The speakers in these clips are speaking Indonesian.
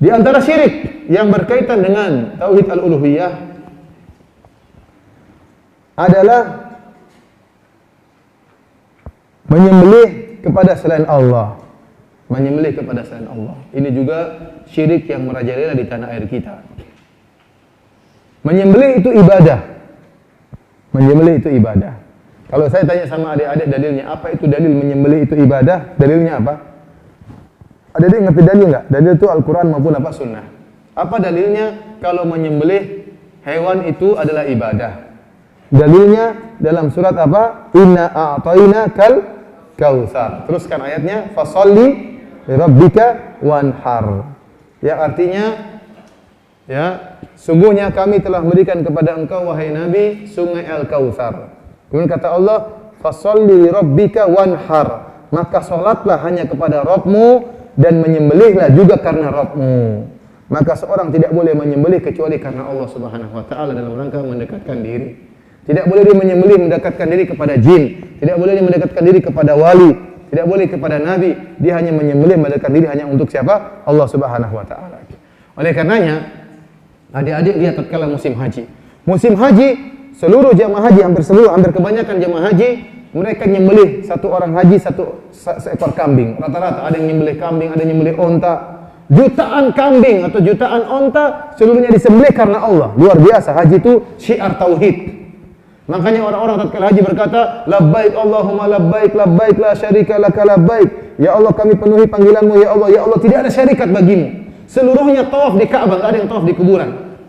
Di antara syirik yang berkaitan dengan tauhid al-uluhiyah adalah menyembelih kepada selain Allah. Menyembelih kepada selain Allah. Ini juga syirik yang merajalela di tanah air kita. Menyembelih itu ibadah. Menyembelih itu ibadah. Kalau saya tanya sama adik-adik dalilnya, apa itu dalil menyembelih itu ibadah? Dalilnya apa? Adik-adik ngerti dalil nggak? Dalil itu Al-Quran maupun apa sunnah. Apa dalilnya kalau menyembelih hewan itu adalah ibadah? Dalilnya dalam surat apa? Inna a'tainakal kautsar. Teruskan ayatnya, fasalli lirabbika wanhar. Yang artinya, ya, sungguhnya kami telah memberikan kepada engkau wahai Nabi sungai Al-Kautsar. Kemudian kata Allah, fasalli lirabbika wanhar. Maka salatlah hanya kepada Rabbmu dan menyembelihlah juga karena Rabbmu. Maka seorang tidak boleh menyembelih kecuali karena Allah Subhanahu wa taala dalam rangka mendekatkan diri. Tidak boleh dia menyembelih mendekatkan diri kepada jin, tidak boleh dia mendekatkan diri kepada wali, tidak boleh kepada nabi. Dia hanya menyembelih mendekatkan diri hanya untuk siapa? Allah Subhanahu wa taala. Oleh karenanya, adik-adik lihat tatkala musim haji. Musim haji, seluruh jamaah haji, hampir kebanyakan jamaah haji, mereka nyembelih satu orang haji seekor kambing. Rata-rata ada yang nyembelih kambing, ada yang nyembelih onta. Jutaan kambing atau jutaan onta seluruhnya disembelih karena Allah. Luar biasa, haji itu syiar tauhid. Makanya orang-orang tatkala haji berkata, labbaik Allahumma labbaik, labbaik la syarika laka labbaik. Ya Allah, kami penuhi panggilanmu ya Allah, tidak ada syarikat bagimu. Seluruhnya tawaf di Ka'bah, enggak ada yang tawaf di kuburan.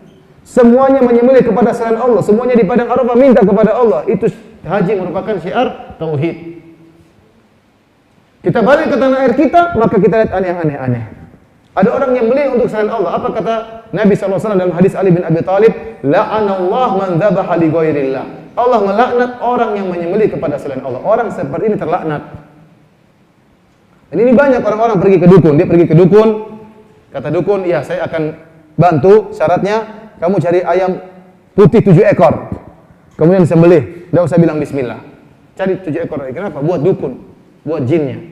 Semuanya menyembelih kepada selain Allah, semuanya di padang Arafah minta kepada Allah. Itu haji merupakan syiar tauhid. Kita balik ke tanah air kita, maka kita lihat aneh-aneh. Ada orang yang beli untuk selain Allah. Apa kata Nabi SAW dalam hadis Ali bin Abi Thalib? La'anallah man dzabaha li ghairillah. Allah melaknat orang yang menyembelih kepada selain Allah. Orang seperti ini terlaknat. Dan ini banyak orang-orang pergi ke dukun. Dia pergi ke dukun, kata dukun, "Ya, saya akan bantu, syaratnya kamu cari ayam putih 7 ekor. Kemudian sembelih, enggak usah bilang bismillah. Cari 7 ekor. Kenapa? Buat dukun, buat jinnya.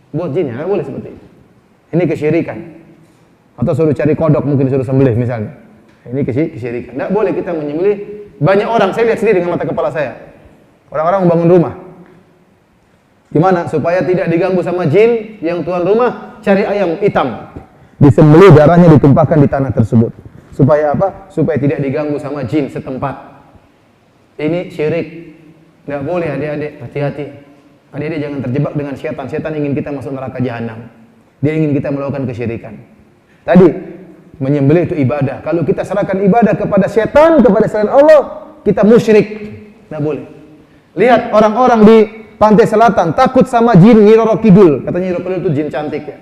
Buat jinnya, enggak boleh seperti itu. Ini kesyirikan. Atau suruh cari kodok, mungkin suruh sembelih misalnya. Ini kesyirikan. Tidak boleh kita menyembelih. Banyak orang, saya lihat sendiri dengan mata kepala saya. Orang-orang membangun rumah. Gimana? Supaya tidak diganggu sama jin, yang tuan rumah cari ayam hitam. Disembelih, darahnya ditumpahkan di tanah tersebut. Supaya apa? Supaya tidak diganggu sama jin setempat. Ini syirik. Tidak boleh adik-adik, hati-hati. Adik-adik jangan terjebak dengan syaitan. Syaitan ingin kita masuk neraka jahanam. Dia ingin kita melakukan kesyirikan. Tadi menyembelih itu ibadah. Kalau kita serahkan ibadah kepada setan, kepada selain Allah, kita musyrik. Tidak boleh. Lihat orang-orang di pantai selatan takut sama jin Nyi Roro Kidul. Katanya Nyi Roro Kidul itu jin cantik ya.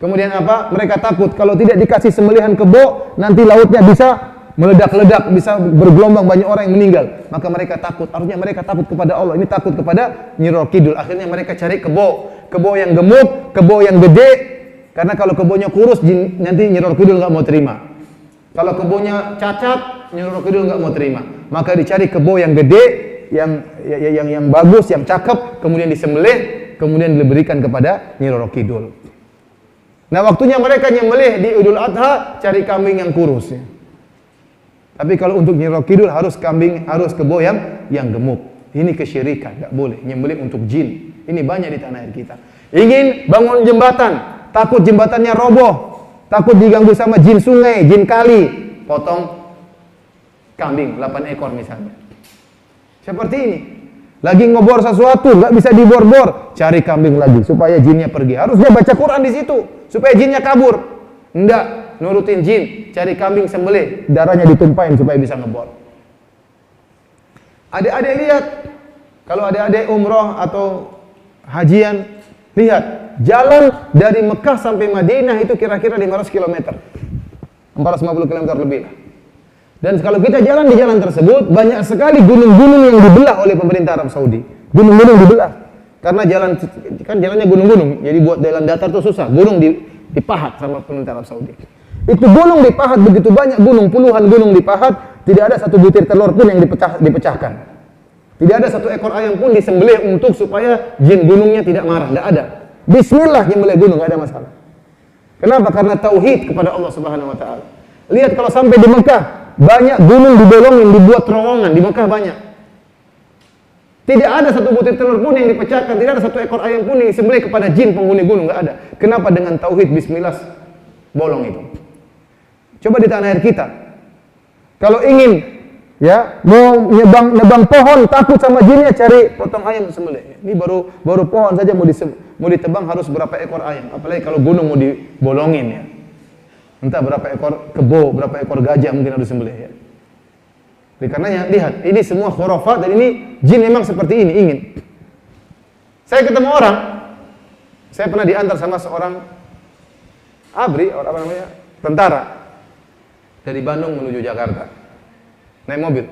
Kemudian apa? Mereka takut kalau tidak dikasih sembelihan kebo, nanti lautnya bisa meledak-ledak, bisa bergelombang, banyak orang yang meninggal. Maka mereka takut. Artinya mereka takut kepada Allah. Ini takut kepada Nyi Roro Kidul. Akhirnya mereka cari kebo yang gemuk, kebo yang gede. Karena kalau kebunnya kurus, nanti Nyi Roro Kidul nggak mau terima. Kalau kebunnya cacat, Nyi Roro Kidul nggak mau terima. Maka dicari kebo yang gede, yang bagus, yang cakep, kemudian disembelih, kemudian diberikan kepada Nyi Roro Kidul. Nah, waktunya mereka nyembelih di Idul Adha, cari kambing yang kurus. Ya. Tapi kalau untuk Nyi Roro Kidul harus kebo yang gemuk. Ini kesyirikan, nggak boleh. Nyembelih untuk jin. Ini banyak di tanah air kita. Ingin bangun jembatan. Takut jembatannya roboh, takut diganggu sama jin sungai, jin kali, potong kambing 8 ekor misalnya. Seperti ini. Lagi ngobor sesuatu, nggak bisa dibor-bor, cari kambing lagi supaya jinnya pergi. Harusnya baca Quran di situ supaya jinnya kabur. Enggak, nurutin jin, cari kambing sembelih, darahnya ditumpahin supaya bisa ngebor. Adik-adik lihat, kalau adik-adik umroh atau hajian, lihat. Jalan dari Mekah sampai Madinah itu kira-kira 500 km. 450 km lebih. Dan kalau kita jalan di jalan tersebut, banyak sekali gunung-gunung yang dibelah oleh pemerintah Arab Saudi. Gunung-gunung dibelah. Karena jalannya gunung-gunung. Jadi buat jalan datar itu susah. Gunung dipahat sama pemerintah Arab Saudi. Itu gunung dipahat begitu banyak gunung, puluhan gunung dipahat, tidak ada satu butir telur pun yang dipecahkan. Tidak ada satu ekor ayam pun disembelih untuk supaya jin gunungnya tidak marah. Tidak ada. Bismillah nyembelih gunung, nggak ada masalah. Kenapa? Karena tauhid kepada Allah Subhanahu wa taala. Lihat kalau sampai di Mekah, banyak gunung dibolongin, dibuat terowongan di Mekah banyak. Tidak ada satu butir telur pun yang dipecahkan, tidak ada satu ekor ayam pun yang disembelih kepada jin penghuni gunung, enggak ada. Kenapa? Dengan tauhid bismillah bolong itu. Coba di tanah air kita. Kalau ingin ya mau nebang pohon, takut sama jinnya, cari potong ayam sembelih. Ini baru pohon saja mau ditebang harus berapa ekor ayam, apalagi kalau gunung mau dibolongin ya. Entah berapa ekor kebo, berapa ekor gajah mungkin harus sembelih ya. Oleh karenanya lihat, ini semua khurafat dan ini jin memang seperti ini ingin. Saya ketemu orang, saya pernah diantar sama seorang abri, orang apa namanya, tentara dari Bandung menuju Jakarta, naik mobil.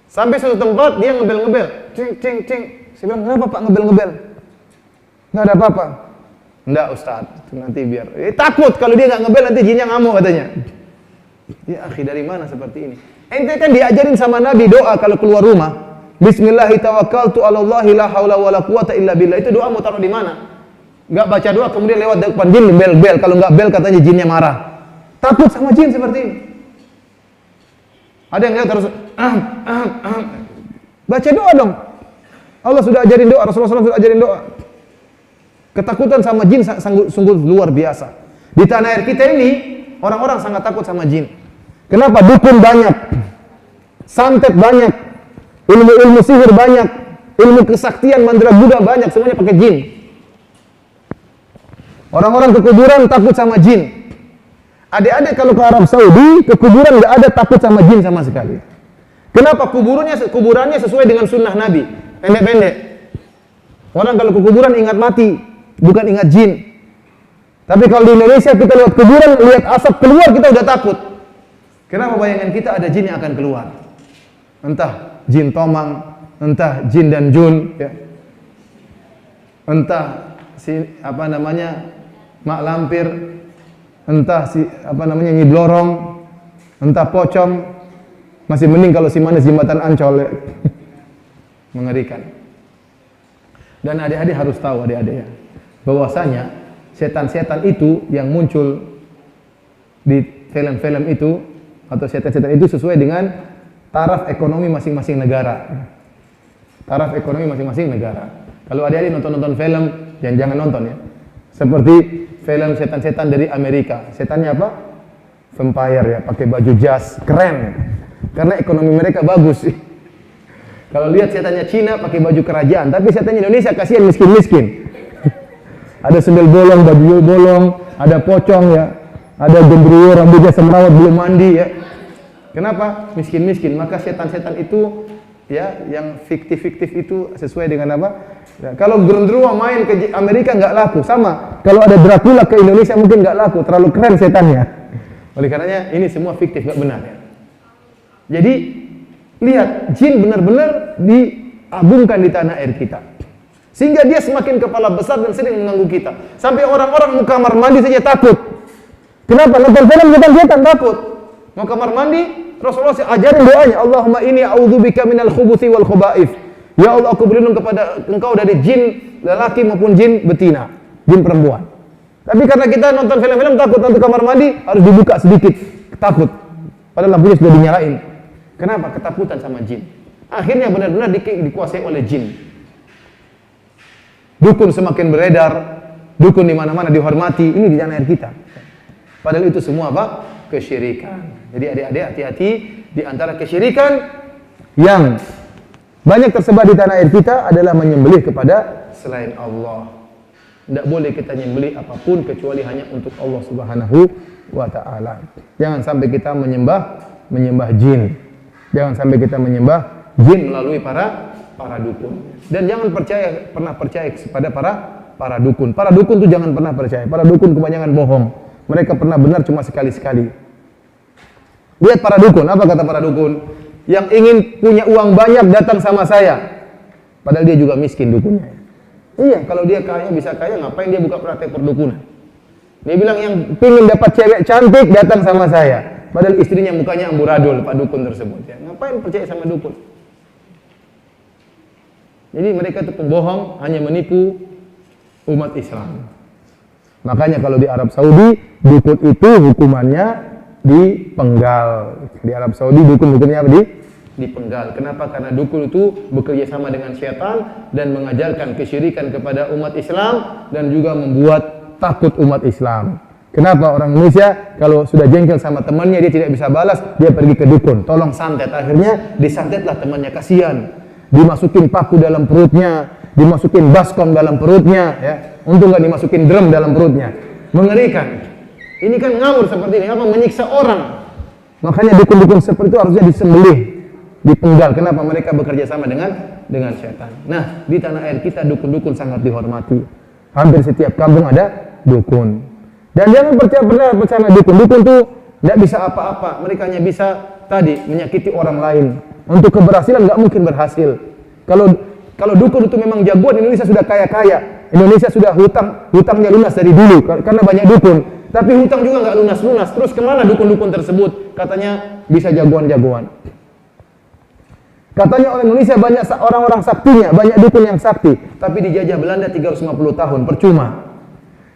Sampai suatu tempat dia ngebel-ngebel, cing cing cing. Saya bilang, kenapa Pak ngebel-ngebel? Nggak ada apa-apa. Enggak Ustaz, nanti biar. Takut kalau dia nggak ngebel nanti jinnya ngamuk katanya. Ya akhi, dari mana seperti ini? Ente kan diajarin sama Nabi doa kalau keluar rumah. Bismillahi tawakkaltu 'alallahi la haula wala quwata illa billah. Itu doa mau taruh di mana? Enggak baca doa kemudian lewat depan jin bel-bel. Kalau enggak bel katanya jinnya marah. Takut sama jin seperti ini. Ada yang lihat terus baca doa dong. Allah sudah ajarin doa, Rasulullah SAW sudah ajarin doa. Ketakutan sama jin sungguh luar biasa. Di tanah air kita ini orang-orang sangat takut sama jin. Kenapa? Dukun banyak, santet banyak, ilmu sihir banyak, ilmu kesaktian mandraguna banyak, semuanya pakai jin. Orang-orang ke kuburan takut sama jin. Adik-adik kalau ke Arab Saudi, ke kuburan nggak ada takut sama jin sama sekali. Kenapa? Kuburannya sesuai dengan sunnah Nabi, pendek-pendek. Orang kalau ke kuburan ingat mati, bukan ingat jin. Tapi kalau di Indonesia kita lihat kuburan, lihat asap keluar kita udah takut. Kenapa? Bayangan kita ada jin yang akan keluar. Entah jin tomang, entah jin dan jun, ya. Entah apa namanya mak lampir, entah apa namanya Nyi Blorong, entah pocong. Masih mending kalau si manis jembatan Ancol, ya. Mengerikan. Dan adik-adik harus tahu adik-adik ya, bahwasanya setan-setan itu yang muncul di film-film itu atau setan-setan itu sesuai dengan taraf ekonomi masing-masing negara. Taraf ekonomi masing-masing negara. Kalau adik-adik nonton film, jangan nonton ya. Seperti film setan-setan dari Amerika. Setannya apa? Vampire ya, pakai baju jas, keren. Karena ekonomi mereka bagus. Kalau lihat setannya Cina pakai baju kerajaan, tapi setannya Indonesia kasihan miskin-miskin. Ada sendal bolong, baju bolong, ada pocong ya. Ada gendruwo, rambutnya semrawut, belum mandi ya. Kenapa? Miskin-miskin. Maka setan-setan itu ya, yang fiktif-fiktif itu sesuai dengan apa? Ya, kalau gendruwo main ke Amerika nggak laku, sama. Kalau ada Dracula ke Indonesia mungkin nggak laku, terlalu keren setannya. Oleh karenanya ini semua fiktif, nggak benar ya. Jadi lihat, jin benar-benar diagungkan di tanah air kita. Sehingga dia semakin kepala besar dan sering mengganggu kita. Sampai orang-orang mau kamar mandi saja takut. Kenapa? Nonton film setan takut. Mau kamar mandi, Rasulullah ajarin doanya, Allahumma inni a'udzubika minal khubuthi wal khaba'ith. Ya Allah, aku berlindung kepada Engkau dari jin lelaki maupun jin betina, jin perempuan. Tapi karena kita nonton film-film takut, nonton kamar mandi harus dibuka sedikit, takut. Padahal lampunya sudah dinyalain. Kenapa? Ketakutan sama jin. Akhirnya benar-benar dikuasai oleh jin. Dukun semakin beredar, dukun di mana-mana dihormati. Ini di tanah air kita. Padahal itu semua apa? Kesyirikan. Jadi adik-adik hati-hati, di antara kesyirikan yang banyak tersebar di tanah air kita adalah menyembelih kepada selain Allah. Tidak boleh kita menyembelih apapun kecuali hanya untuk Allah Subhanahu wa taala. Jangan sampai kita menyembah jin. Jangan sampai kita menyembah jin melalui para dukun. Dan jangan pernah percaya kepada para dukun. Para dukun itu jangan pernah percaya. Para dukun kebanyakan bohong. Mereka pernah benar cuma sekali-sekali. Lihat para dukun, apa kata para dukun? Yang ingin punya uang banyak datang sama saya. Padahal dia juga miskin dukunnya. Iya, kalau dia kaya, bisa kaya, ngapain dia buka praktek perdukunan? Dia bilang yang ingin dapat cewek cantik datang sama saya. Padahal istrinya mukanya amburadul, Pak dukun tersebut. Ya, ngapain percaya sama dukun? Jadi mereka itu pembohong, hanya menipu umat Islam. Makanya kalau di Arab Saudi, dukun itu hukumannya dipenggal. Di Arab Saudi dukun hukumnya apa? Dipenggal. Kenapa? Karena dukun itu bekerja sama dengan syaitan dan mengajarkan kesyirikan kepada umat Islam dan juga membuat takut umat Islam. Kenapa orang Indonesia kalau sudah jengkel sama temannya dia tidak bisa balas, dia pergi ke dukun, tolong santet. Akhirnya disantetlah temannya, kasihan. Dimasukin paku dalam perutnya, dimasukin baskom dalam perutnya, ya. Untung nggak dimasukin drum dalam perutnya. Mengerikan. Ini kan ngawur seperti ini, apa menyiksa orang. Makanya dukun-dukun seperti itu harusnya disembelih, dipenggal. Kenapa? Mereka bekerja sama dengan setan. Nah, di tanah air kita dukun-dukun sangat dihormati. Hampir setiap kampung ada dukun. Dan jangan percaya dukun. Dukun tuh tidak bisa apa-apa. Mereka hanya bisa tadi menyakiti orang lain. Untuk keberhasilan nggak mungkin berhasil. Kalau dukun itu memang jagoan, Indonesia sudah kaya-kaya. Indonesia sudah hutangnya lunas dari dulu karena banyak dukun. Tapi hutang juga nggak lunas-lunas. Terus kemana dukun-dukun tersebut? Katanya bisa jagoan-jagoan. Katanya orang Indonesia banyak orang-orang saktinya, banyak dukun yang sakti. Tapi dijajah Belanda 350 tahun, percuma.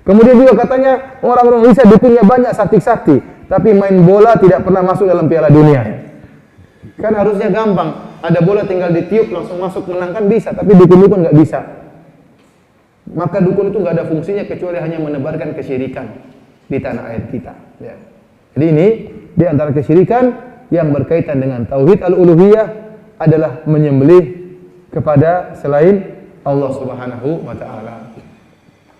Kemudian juga katanya orang-orang Indonesia dukunnya banyak sakti-sakti. Tapi main bola tidak pernah masuk dalam Piala Dunia. Kan harusnya gampang. Ada bola tinggal ditiup langsung masuk menang kan bisa. Tapi dukun-dukun nggak bisa. Maka dukun itu nggak ada fungsinya kecuali hanya menebarkan kesyirikan di tanah air kita. Ya. Jadi ini di antara kesyirikan yang berkaitan dengan tauhid al-uluhiyah adalah menyembelih kepada selain Allah Subhanahu wa taala.